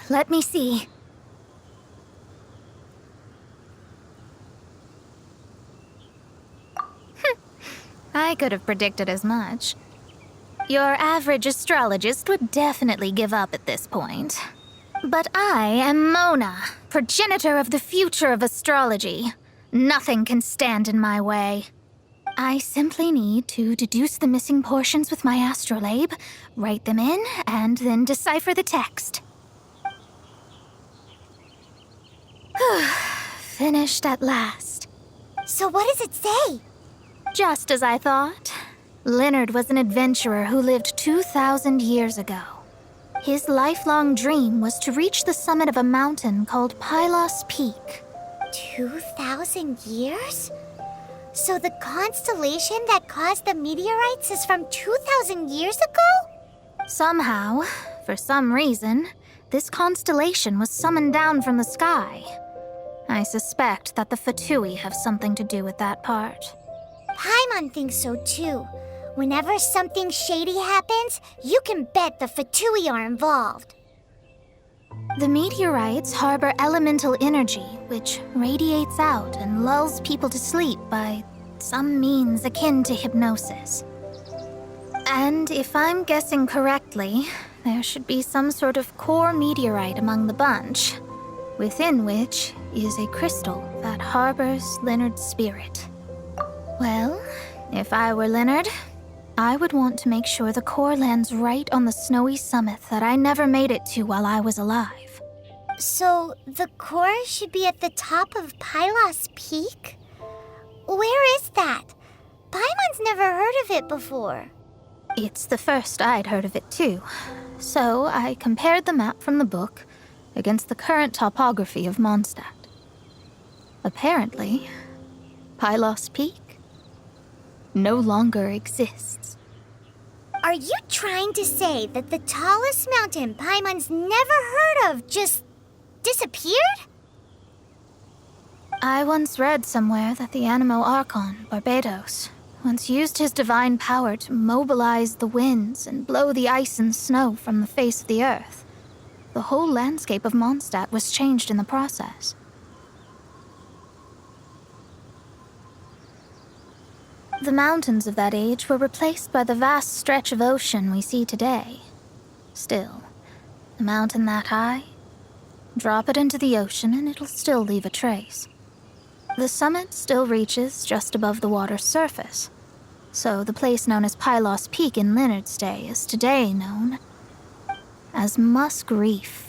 let me see. I could have predicted as much. Your average astrologist would definitely give up at this point. But I am Mona, progenitor of the future of astrology. Nothing can stand in my way. I simply need to deduce the missing portions with my astrolabe, write them in, and then decipher the text. Finished at last. So what does it say? Just as I thought. Leonhard was an adventurer who lived 2,000 years ago. His lifelong dream was to reach the summit of a mountain called Pylos Peak. 2,000 years? So the constellation that caused the meteorites is from 2,000 years ago? Somehow, for some reason, this constellation was summoned down from the sky. I suspect that the Fatui have something to do with that part. Paimon thinks so too. Whenever something shady happens, you can bet the Fatui are involved. The meteorites harbor elemental energy, which radiates out and lulls people to sleep by some means akin to hypnosis. And if I'm guessing correctly, there should be some sort of core meteorite among the bunch, within which is a crystal that harbors Leonhard's spirit. Well, if I were Leonhard, I would want to make sure the core lands right on the snowy summit that I never made it to while I was alive. So the core should be at the top of Pylos Peak? Where is that? Paimon's never heard of it before. It's the first I'd heard of it too. So I compared the map from the book against the current topography of Mondstadt. Apparently, Pylos Peak no longer exists. Are you trying to say that the tallest mountain Paimon's never heard of just disappeared? I once read somewhere that the Animo Archon, Barbados, once used his divine power to mobilize the winds and blow the ice and snow from the face of the earth. The whole landscape of Mondstadt was changed in the process. The mountains of that age were replaced by the vast stretch of ocean we see today. Still, a mountain that high, drop it into the ocean and it'll still leave a trace. The summit still reaches just above the water's surface, so the place known as Pylos Peak in Leonhard's day is today known as Musk Reef.